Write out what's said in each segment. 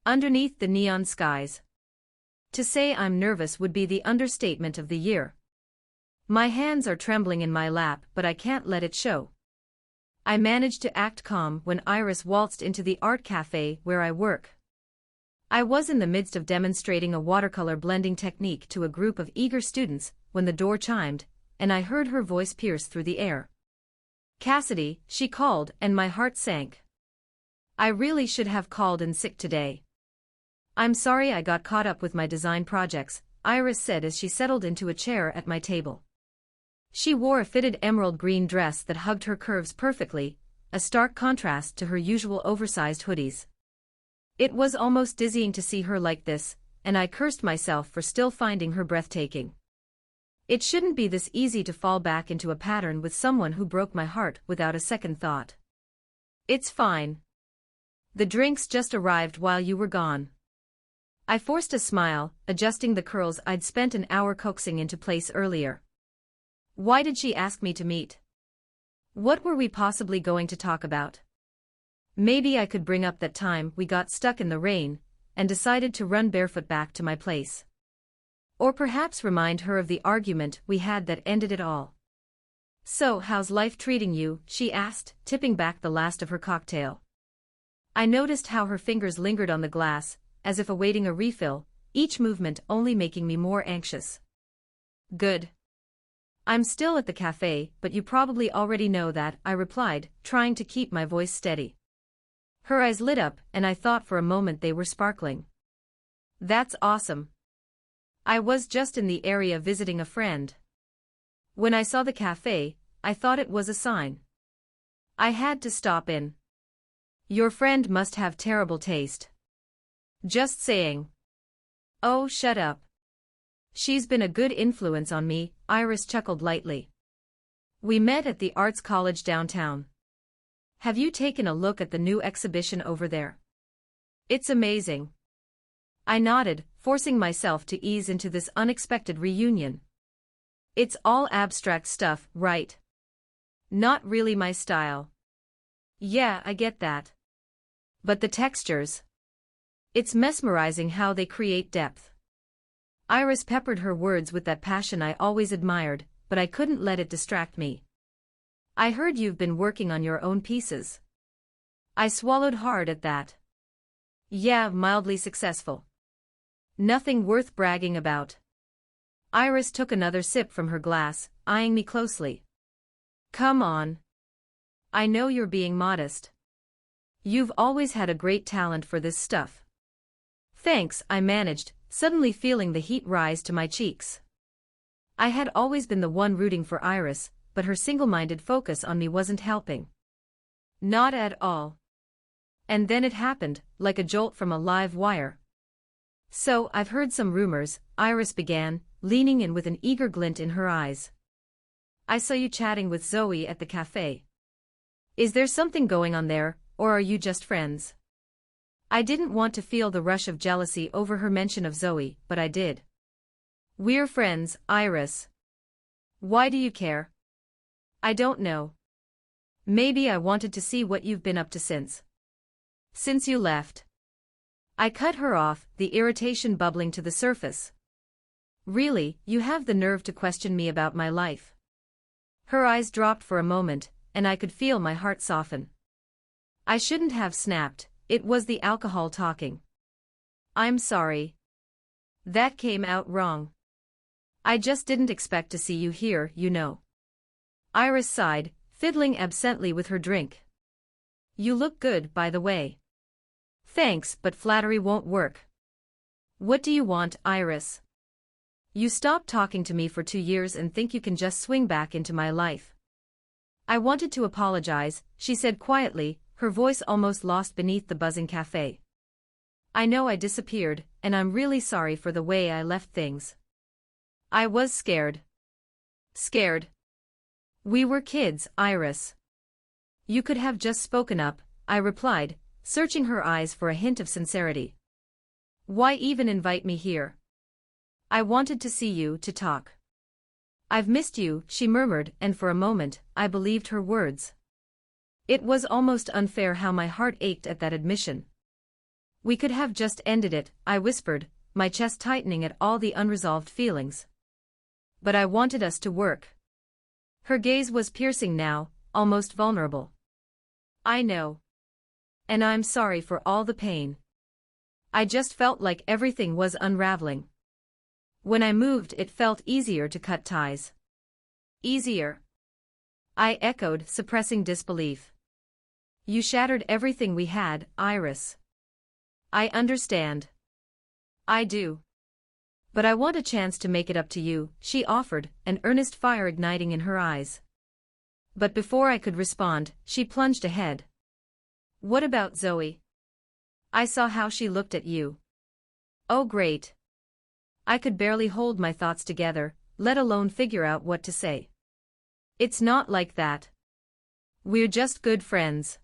underneath the neon skies. To say I'm nervous would be the understatement of the year. My hands are trembling in my lap, but I can't let it show. I managed to act calm when Iris waltzed into the art cafe where I work. I was in the midst of demonstrating a watercolor blending technique to a group of eager students when the door chimed, and I heard her voice pierce through the air. "Cassidy," she called, and my heart sank. I really should have called in sick today. "I'm sorry I got caught up with my design projects," Iris said as she settled into a chair at my table. She wore a fitted emerald green dress that hugged her curves perfectly, a stark contrast to her usual oversized hoodies. It was almost dizzying to see her like this, and I cursed myself for still finding her breathtaking. It shouldn't be this easy to fall back into a pattern with someone who broke my heart without a second thought. "It's fine. The drinks just arrived while you were gone." I forced a smile, adjusting the curls I'd spent an hour coaxing into place earlier. Why did she ask me to meet? What were we possibly going to talk about? Maybe I could bring up that time we got stuck in the rain and decided to run barefoot back to my place. Or perhaps remind her of the argument we had that ended it all. "So, how's life treating you?" she asked, tipping back the last of her cocktail. I noticed how her fingers lingered on the glass, as if awaiting a refill, each movement only making me more anxious. "Good. I'm still at the cafe, but you probably already know that," I replied, trying to keep my voice steady. Her eyes lit up, and I thought for a moment they were sparkling. "That's awesome. I was just in the area visiting a friend. When I saw the cafe, I thought it was a sign. I had to stop in." "Your friend must have terrible taste." "Just saying." "Oh, shut up. She's been a good influence on me," Iris chuckled lightly. "We met at the Arts College downtown. Have you taken a look at the new exhibition over there? It's amazing." I nodded, forcing myself to ease into this unexpected reunion. "It's all abstract stuff, right? Not really my style." "Yeah, I get that. But the textures. It's mesmerizing how they create depth." Iris peppered her words with that passion I always admired, but I couldn't let it distract me. "I heard you've been working on your own pieces." I swallowed hard at that. "Yeah, mildly successful. Nothing worth bragging about." Iris took another sip from her glass, eyeing me closely. "Come on. I know you're being modest. You've always had a great talent for this stuff." "Thanks," I managed, suddenly feeling the heat rise to my cheeks. I had always been the one rooting for Iris, but her single-minded focus on me wasn't helping. Not at all. And then it happened, like a jolt from a live wire. "So, I've heard some rumors," Iris began, leaning in with an eager glint in her eyes. "I saw you chatting with Zoe at the cafe. Is there something going on there, or are you just friends?" I didn't want to feel the rush of jealousy over her mention of Zoe, but I did. "We're friends, Iris. Why do you care?" "I don't know. Maybe I wanted to see what you've been up to since you left." I cut her off, the irritation bubbling to the surface. "Really, you have the nerve to question me about my life?" Her eyes dropped for a moment, and I could feel my heart soften. I shouldn't have snapped. It was the alcohol talking. "I'm sorry. That came out wrong. I just didn't expect to see you here, you know." Iris sighed, fiddling absently with her drink. "You look good, by the way." "Thanks, but flattery won't work." "What do you want, Iris? You stopped talking to me for 2 years and think you can just swing back into my life." "I wanted to apologize," she said quietly, her voice almost lost beneath the buzzing cafe. "I know I disappeared, and I'm really sorry for the way I left things. I was scared." "Scared? We were kids, Iris. You could have just spoken up," I replied, searching her eyes for a hint of sincerity. "Why even invite me here?" "I wanted to see you, to talk." "I've missed you," she murmured, and for a moment, I believed her words. It was almost unfair how my heart ached at that admission. We could have just ended it, I whispered, my chest tightening at all the unresolved feelings. But I wanted us to work. Her gaze was piercing now, almost vulnerable. I know. And I'm sorry for all the pain. I just felt like everything was unraveling. When I moved, it felt easier to cut ties. Easier? I echoed, suppressing disbelief. You shattered everything we had, Iris. I understand. I do. But I want a chance to make it up to you, she offered, an earnest fire igniting in her eyes. But before I could respond, she plunged ahead. What about Zoe? I saw how she looked at you. Oh great. I could barely hold my thoughts together, let alone figure out what to say. It's not like that. We're just good friends.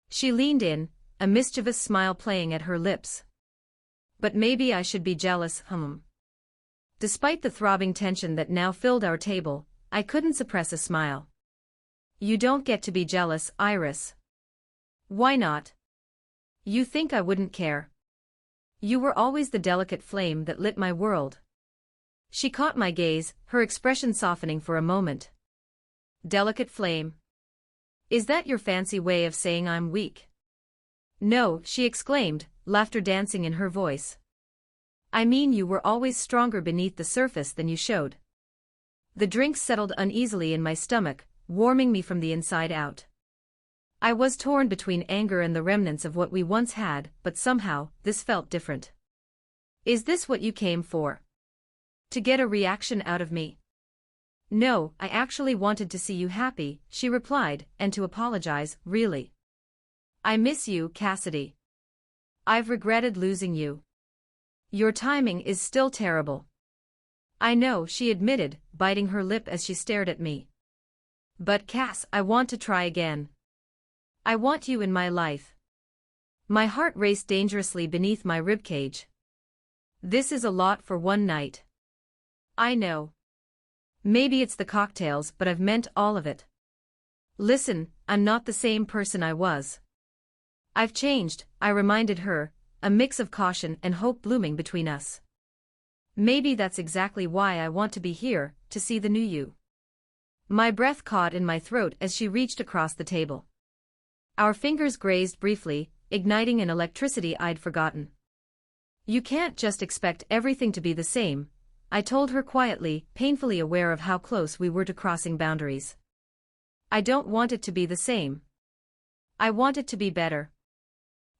She leaned in, a mischievous smile playing at her lips. But maybe I should be jealous, Despite the throbbing tension that now filled our table, I couldn't suppress a smile. You don't get to be jealous, Iris. Why not? You think I wouldn't care? You were always the delicate flame that lit my world. She caught my gaze, her expression softening for a moment. Delicate flame? Is that your fancy way of saying I'm weak? No, she exclaimed, laughter dancing in her voice. I mean you were always stronger beneath the surface than you showed. The drink settled uneasily in my stomach, warming me from the inside out. I was torn between anger and the remnants of what we once had, but somehow, this felt different. Is this what you came for? To get a reaction out of me? No, I actually wanted to see you happy, she replied, and to apologize, really. I miss you, Cassidy. I've regretted losing you. Your timing is still terrible. I know, she admitted, biting her lip as she stared at me. But Cass, I want to try again. I want you in my life. My heart raced dangerously beneath my ribcage. This is a lot for one night. I know. Maybe it's the cocktails, but I've meant all of it. Listen, I'm not the same person I was. I've changed, I reminded her, a mix of caution and hope blooming between us. Maybe that's exactly why I want to be here, to see the new you. My breath caught in my throat as she reached across the table. Our fingers grazed briefly, igniting an electricity I'd forgotten. You can't just expect everything to be the same, I told her quietly, painfully aware of how close we were to crossing boundaries. I don't want it to be the same. I want it to be better.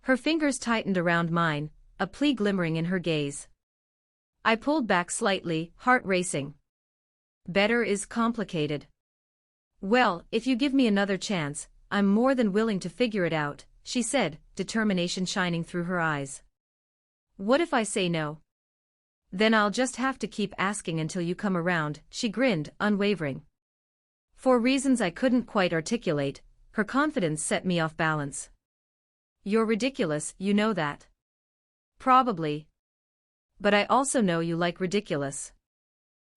Her fingers tightened around mine, a plea glimmering in her gaze. I pulled back slightly, heart racing. Better is complicated. Well, if you give me another chance, I'm more than willing to figure it out, she said, determination shining through her eyes. What if I say no? Then I'll just have to keep asking until you come around, she grinned, unwavering. For reasons I couldn't quite articulate, her confidence set me off balance. You're ridiculous, you know that. Probably. But I also know you like ridiculous.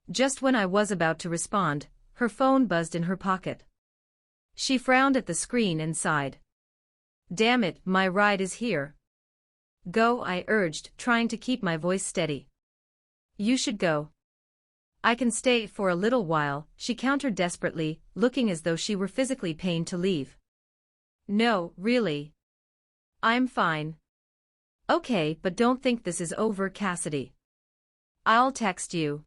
Just when I was about to respond, her phone buzzed in her pocket. She frowned at the screen and sighed. Damn it, my ride is here. Go, I urged, trying to keep my voice steady. You should go. I can stay for a little while, she countered desperately, looking as though she were physically pained to leave. No, really. I'm fine. Okay, but don't think this is over, Cassidy. I'll text you.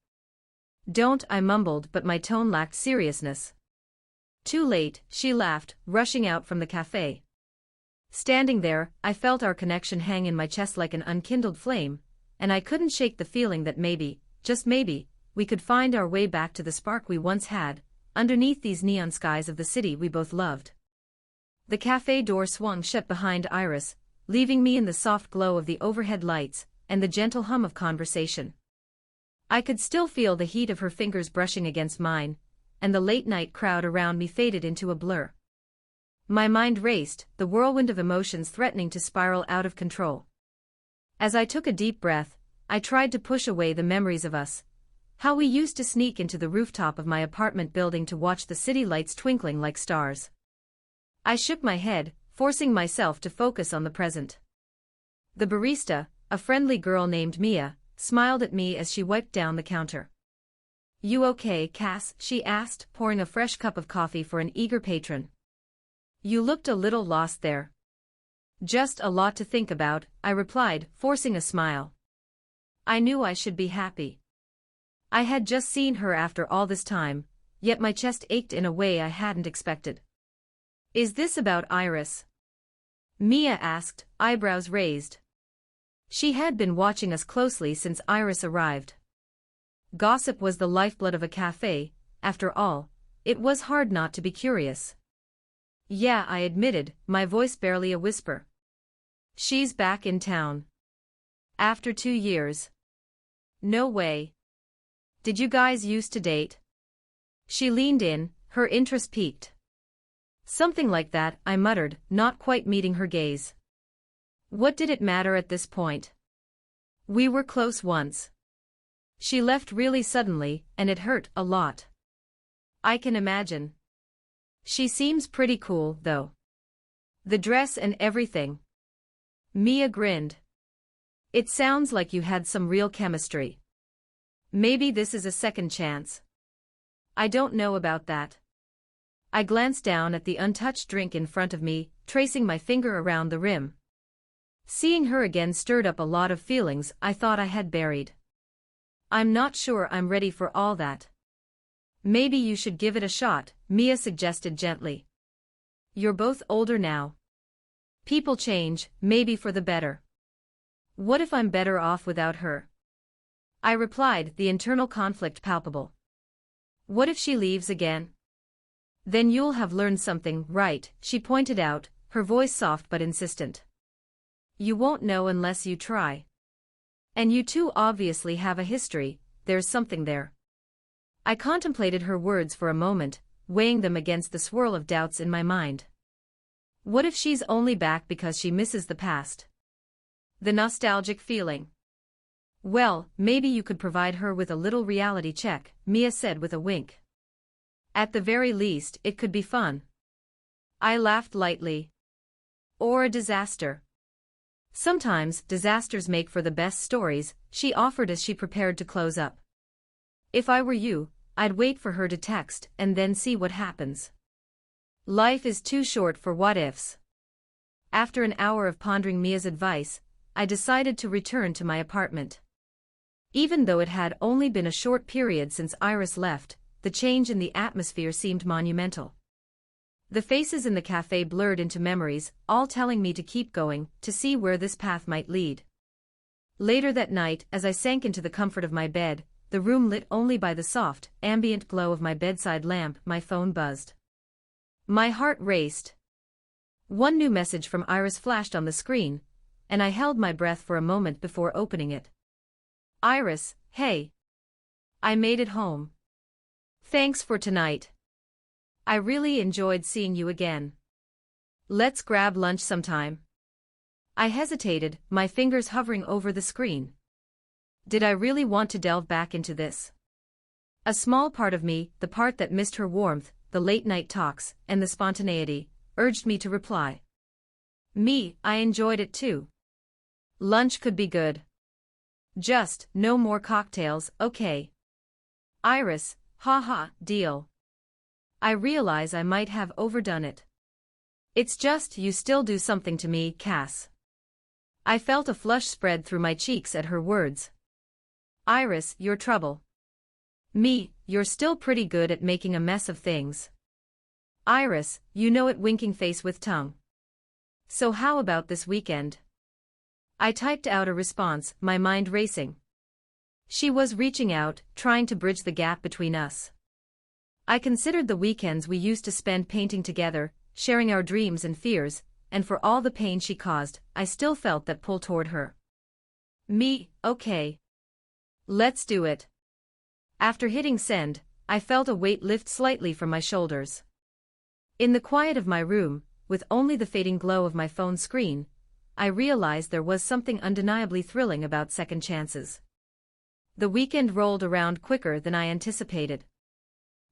Don't, I mumbled, but my tone lacked seriousness. Too late, she laughed, rushing out from the cafe. Standing there, I felt our connection hang in my chest like an unkindled flame, and I couldn't shake the feeling that maybe, just maybe, we could find our way back to the spark we once had, underneath these neon skies of the city we both loved. The cafe door swung shut behind Iris, leaving me in the soft glow of the overhead lights, and the gentle hum of conversation. I could still feel the heat of her fingers brushing against mine, and the late-night crowd around me faded into a blur. My mind raced, the whirlwind of emotions threatening to spiral out of control. As I took a deep breath, I tried to push away the memories of us, how we used to sneak into the rooftop of my apartment building to watch the city lights twinkling like stars. I shook my head, forcing myself to focus on the present. The barista, a friendly girl named Mia, smiled at me as she wiped down the counter. "You okay, Cass?" she asked, pouring a fresh cup of coffee for an eager patron. "You looked a little lost there." "Just a lot to think about," I replied, forcing a smile. I knew I should be happy. I had just seen her after all this time, yet my chest ached in a way I hadn't expected. "Is this about Iris?" Mia asked, eyebrows raised. She had been watching us closely since Iris arrived. Gossip was the lifeblood of a cafe, after all. It was hard not to be curious. "Yeah," I admitted, my voice barely a whisper. "She's back in town. After 2 years. No way. Did you guys used to date?" She leaned in, her interest piqued. "Something like that," I muttered, not quite meeting her gaze. What did it matter at this point? We were close once. She left really suddenly, and it hurt a lot. I can imagine. She seems pretty cool, though. The dress and everything. Mia grinned. "It sounds like you had some real chemistry. Maybe this is a second chance." "I don't know about that." I glanced down at the untouched drink in front of me, tracing my finger around the rim. Seeing her again stirred up a lot of feelings I thought I had buried. "I'm not sure I'm ready for all that." "Maybe you should give it a shot," Mia suggested gently. "You're both older now. People change, maybe for the better." "What if I'm better off without her?" I replied, the internal conflict palpable. "What if she leaves again?" "Then you'll have learned something, right?" she pointed out, her voice soft but insistent. "You won't know unless you try. And you two obviously have a history, there's something there." I contemplated her words for a moment, weighing them against the swirl of doubts in my mind. What if she's only back because she misses the past? The nostalgic feeling. "Well, maybe you could provide her with a little reality check," Mia said with a wink. "At the very least, it could be fun." I laughed lightly. "Or a disaster." "Sometimes disasters make for the best stories," she offered as she prepared to close up. "If I were you, I'd wait for her to text and then see what happens. Life is too short for what-ifs." After an hour of pondering Mia's advice, I decided to return to my apartment. Even though it had only been a short period since Iris left, the change in the atmosphere seemed monumental. The faces in the cafe blurred into memories, all telling me to keep going, to see where this path might lead. Later that night, as I sank into the comfort of my bed, the room lit only by the soft, ambient glow of my bedside lamp, my phone buzzed. My heart raced. One new message from Iris flashed on the screen, and I held my breath for a moment before opening it. "Iris, hey. I made it home. Thanks for tonight. I really enjoyed seeing you again. Let's grab lunch sometime." I hesitated, my fingers hovering over the screen. Did I really want to delve back into this? A small part of me, the part that missed her warmth, the late-night talks, and the spontaneity, urged me to reply. I enjoyed it too. Lunch could be good. Just, no more cocktails, okay? Iris, haha, deal. I realize I might have overdone it. It's just you still do something to me, Cass. I felt a flush spread through my cheeks at her words. Iris, you're trouble. You're still pretty good at making a mess of things. Iris, you know it, winking face with tongue. So how about this weekend? I typed out a response, my mind racing. She was reaching out, trying to bridge the gap between us. I considered the weekends we used to spend painting together, sharing our dreams and fears, and for all the pain she caused, I still felt that pull toward her. Okay. Let's do it. After hitting send, I felt a weight lift slightly from my shoulders. In the quiet of my room, with only the fading glow of my phone screen, I realized there was something undeniably thrilling about second chances. The weekend rolled around quicker than I anticipated.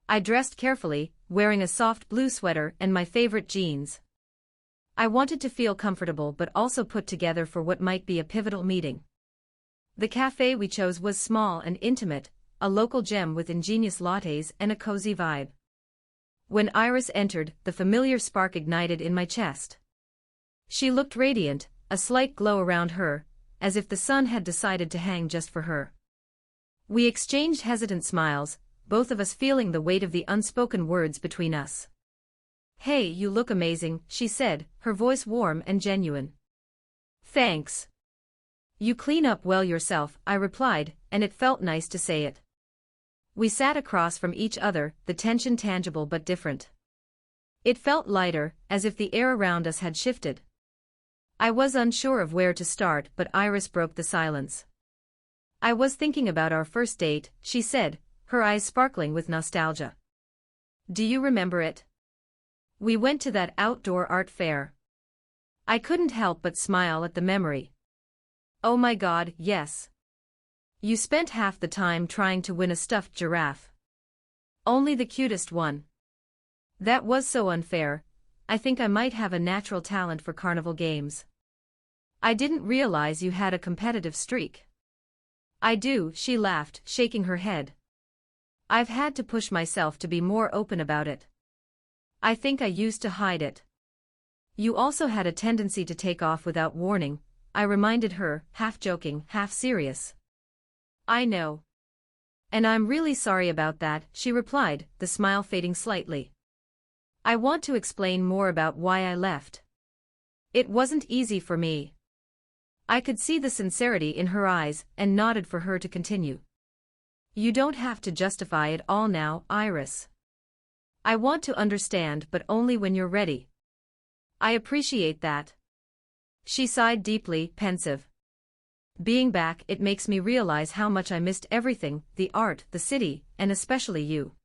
I dressed carefully, wearing a soft blue sweater and my favorite jeans. I wanted to feel comfortable but also put together for what might be a pivotal meeting. The cafe we chose was small and intimate, a local gem with ingenious lattes and a cozy vibe. When Iris entered, the familiar spark ignited in my chest. She looked radiant, a slight glow around her, as if the sun had decided to hang just for her. We exchanged hesitant smiles, both of us feeling the weight of the unspoken words between us. "Hey, you look amazing," she said, her voice warm and genuine. "Thanks. You clean up well yourself," I replied, and it felt nice to say it. We sat across from each other, the tension tangible but different. It felt lighter, as if the air around us had shifted. I was unsure of where to start, but Iris broke the silence. "I was thinking about our first date," she said, her eyes sparkling with nostalgia. "Do you remember it? We went to that outdoor art fair." I couldn't help but smile at the memory. "Oh my God, yes. You spent half the time trying to win a stuffed giraffe. Only the cutest one. That was so unfair. I think I might have a natural talent for carnival games." "I didn't realize you had a competitive streak." "I do," she laughed, shaking her head. "I've had to push myself to be more open about it. I think I used to hide it." "You also had a tendency to take off without warning," I reminded her, half joking, half serious. "I know. And I'm really sorry about that," she replied, the smile fading slightly. "I want to explain more about why I left. It wasn't easy for me." I could see the sincerity in her eyes and nodded for her to continue. "You don't have to justify it all now, Iris. I want to understand, but only when you're ready." "I appreciate that." She sighed deeply, pensive. "Being back, it makes me realize how much I missed everything, the art, the city, and especially you.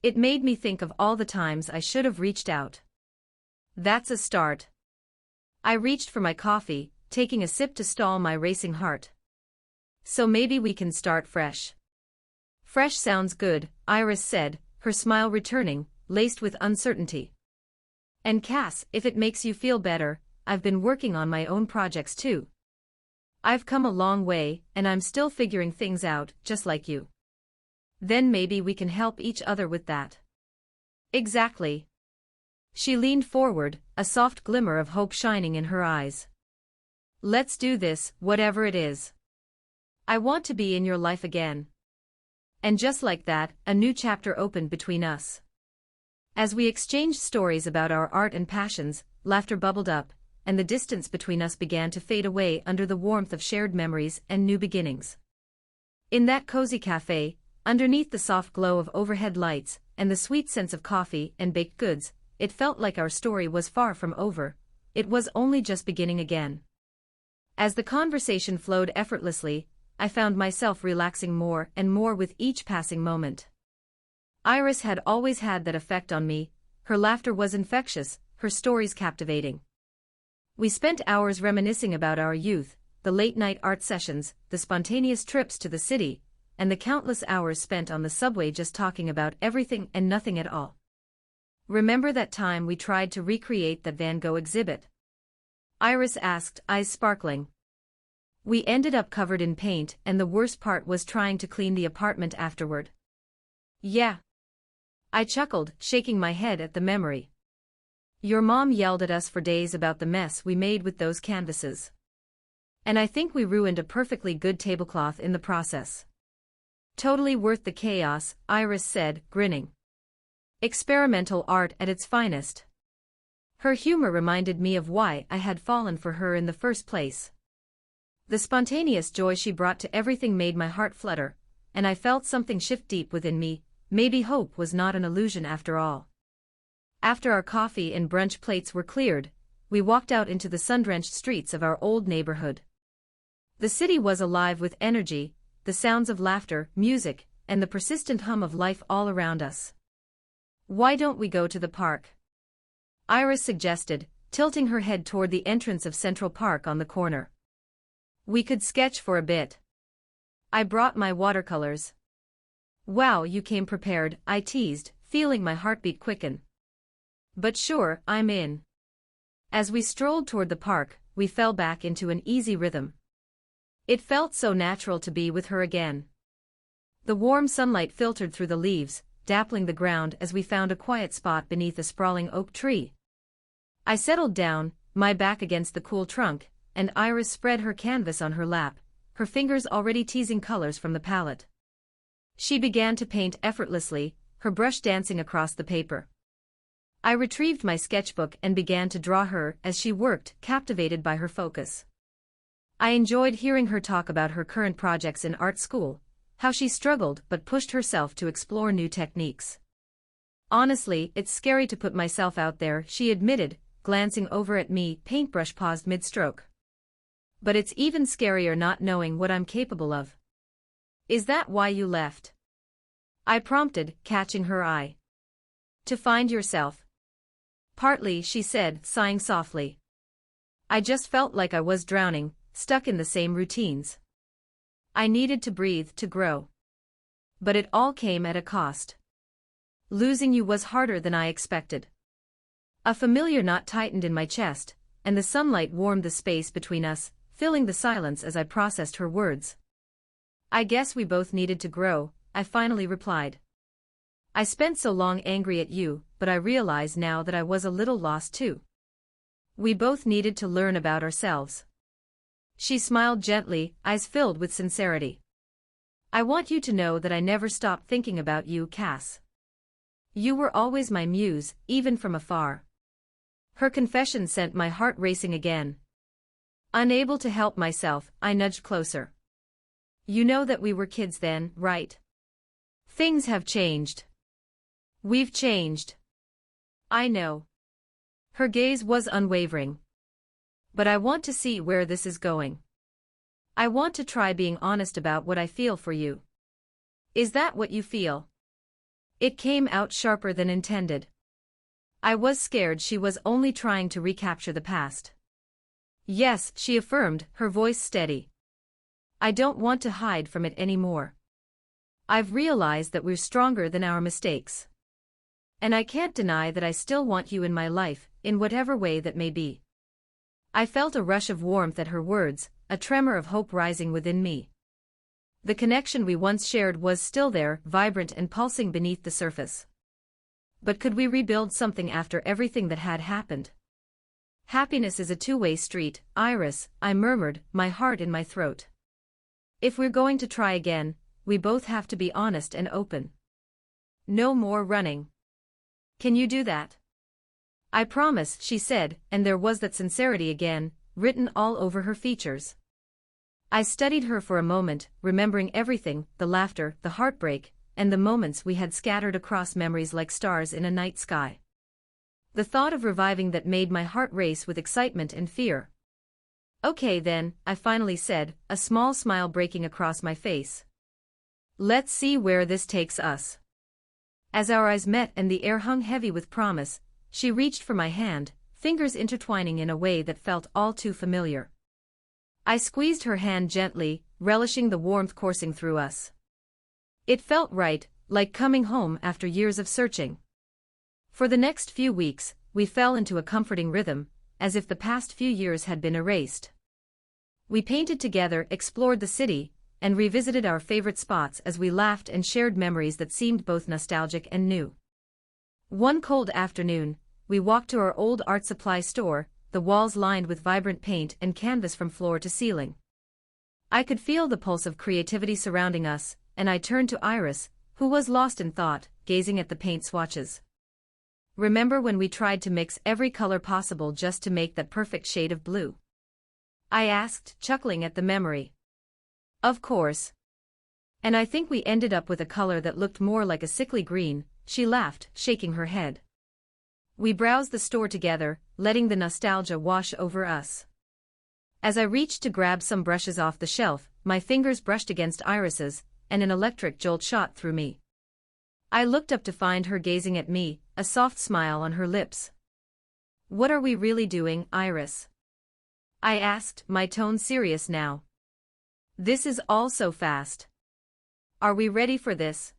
It made me think of all the times I should have reached out." "That's a start." I reached for my coffee, taking a sip to stall my racing heart. "So maybe we can start fresh." "Fresh sounds good," Iris said, her smile returning, laced with uncertainty. "And Cass, if it makes you feel better, I've been working on my own projects too. I've come a long way, and I'm still figuring things out, just like you. Then maybe we can help each other with that." "Exactly." She leaned forward, a soft glimmer of hope shining in her eyes. "Let's do this, whatever it is. I want to be in your life again." And just like that, a new chapter opened between us. As we exchanged stories about our art and passions, laughter bubbled up, and the distance between us began to fade away under the warmth of shared memories and new beginnings. In that cozy cafe, underneath the soft glow of overhead lights and the sweet sense of coffee and baked goods, it felt like our story was far from over. It was only just beginning again. As the conversation flowed effortlessly, I found myself relaxing more and more with each passing moment. Iris had always had that effect on me. Her laughter was infectious, her stories captivating. We spent hours reminiscing about our youth, the late-night art sessions, the spontaneous trips to the city, and the countless hours spent on the subway just talking about everything and nothing at all. "Remember that time we tried to recreate that Van Gogh exhibit?" Iris asked, eyes sparkling. "We ended up covered in paint, and the worst part was trying to clean the apartment afterward." "Yeah." I chuckled, shaking my head at the memory. "Your mom yelled at us for days about the mess we made with those canvases. And I think we ruined a perfectly good tablecloth in the process." "Totally worth the chaos," Iris said, grinning. "Experimental art at its finest." Her humor reminded me of why I had fallen for her in the first place. The spontaneous joy she brought to everything made my heart flutter, and I felt something shift deep within me. Maybe hope was not an illusion after all. After our coffee and brunch plates were cleared, we walked out into the sun-drenched streets of our old neighborhood. The city was alive with energy, the sounds of laughter, music, and the persistent hum of life all around us. "Why don't we go to the park?" Iris suggested, tilting her head toward the entrance of Central Park on the corner. "We could sketch for a bit. I brought my watercolors." "Wow, you came prepared," I teased, feeling my heartbeat quicken. "But sure, I'm in." As we strolled toward the park, we fell back into an easy rhythm. It felt so natural to be with her again. The warm sunlight filtered through the leaves, dappling the ground as we found a quiet spot beneath a sprawling oak tree. I settled down, my back against the cool trunk, and Iris spread her canvas on her lap, her fingers already teasing colors from the palette. She began to paint effortlessly, her brush dancing across the paper. I retrieved my sketchbook and began to draw her as she worked, captivated by her focus. I enjoyed hearing her talk about her current projects in art school, how she struggled but pushed herself to explore new techniques. Honestly, it's scary to put myself out there, she admitted, glancing over at me, paintbrush paused mid-stroke. But it's even scarier not knowing what I'm capable of. Is that why you left? I prompted, catching her eye. To find yourself. Partly, she said, sighing softly. I just felt like I was drowning, stuck in the same routines. I needed to breathe, to grow. But it all came at a cost. Losing you was harder than I expected. A familiar knot tightened in my chest, and the sunlight warmed the space between us, filling the silence as I processed her words. I guess we both needed to grow, I finally replied. I spent so long angry at you, but I realize now that I was a little lost too. We both needed to learn about ourselves. She smiled gently, eyes filled with sincerity. I want you to know that I never stopped thinking about you, Cass. You were always my muse, even from afar. Her confession sent my heart racing again. Unable to help myself, I nudged closer. You know that we were kids then, right? Things have changed. We've changed. I know. Her gaze was unwavering. But I want to see where this is going. I want to try being honest about what I feel for you. Is that what you feel? It came out sharper than intended. I was scared she was only trying to recapture the past. Yes, she affirmed, her voice steady. I don't want to hide from it anymore. I've realized that we're stronger than our mistakes. And I can't deny that I still want you in my life, in whatever way that may be. I felt a rush of warmth at her words, a tremor of hope rising within me. The connection we once shared was still there, vibrant and pulsing beneath the surface. But could we rebuild something after everything that had happened? Happiness is a two-way street, Iris, I murmured, my heart in my throat. If we're going to try again, we both have to be honest and open. No more running. Can you do that? I promise, she said, and there was that sincerity again, written all over her features. I studied her for a moment, remembering everything, the laughter, the heartbreak, and the moments we had scattered across memories like stars in a night sky. The thought of reviving that made my heart race with excitement and fear. Okay then, I finally said, a small smile breaking across my face. Let's see where this takes us. As our eyes met and the air hung heavy with promise, she reached for my hand, fingers intertwining in a way that felt all too familiar. I squeezed her hand gently, relishing the warmth coursing through us. It felt right, like coming home after years of searching. For the next few weeks, we fell into a comforting rhythm, as if the past few years had been erased. We painted together, explored the city, and revisited our favorite spots as we laughed and shared memories that seemed both nostalgic and new. One cold afternoon, we walked to our old art supply store, the walls lined with vibrant paint and canvas from floor to ceiling. I could feel the pulse of creativity surrounding us, and I turned to Iris, who was lost in thought, gazing at the paint swatches. Remember when we tried to mix every color possible just to make that perfect shade of blue? I asked, chuckling at the memory. Of course. And I think we ended up with a color that looked more like a sickly green, she laughed, shaking her head. We browsed the store together, letting the nostalgia wash over us. As I reached to grab some brushes off the shelf, my fingers brushed against Iris's, and an electric jolt shot through me. I looked up to find her gazing at me, a soft smile on her lips. What are we really doing, Iris? I asked, my tone serious now. This is all so fast. Are we ready for this?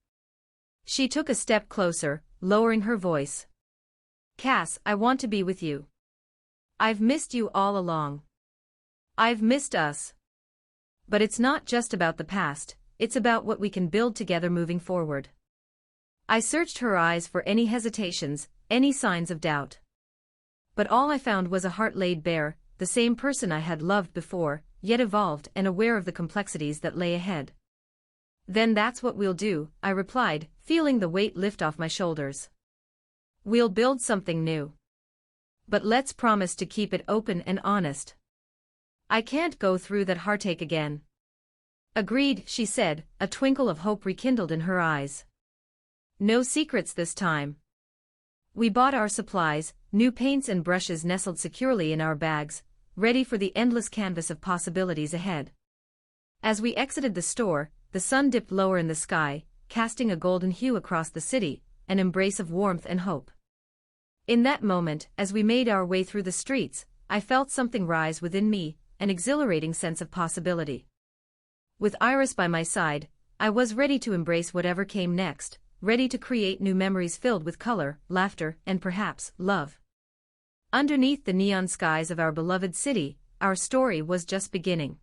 She took a step closer, lowering her voice. Cass, I want to be with you. I've missed you all along. I've missed us. But it's not just about the past, it's about what we can build together moving forward. I searched her eyes for any hesitations, any signs of doubt. But all I found was a heart laid bare, the same person I had loved before, yet evolved and aware of the complexities that lay ahead. Then that's what we'll do, I replied, feeling the weight lift off my shoulders. We'll build something new. But let's promise to keep it open and honest. I can't go through that heartache again. Agreed, she said, a twinkle of hope rekindled in her eyes. No secrets this time. We bought our supplies, new paints and brushes nestled securely in our bags, ready for the endless canvas of possibilities ahead. As we exited the store, the sun dipped lower in the sky, casting a golden hue across the city, an embrace of warmth and hope. In that moment, as we made our way through the streets, I felt something rise within me, an exhilarating sense of possibility. With Iris by my side, I was ready to embrace whatever came next, ready to create new memories filled with color, laughter, and perhaps, love. Underneath the neon skies of our beloved city, our story was just beginning.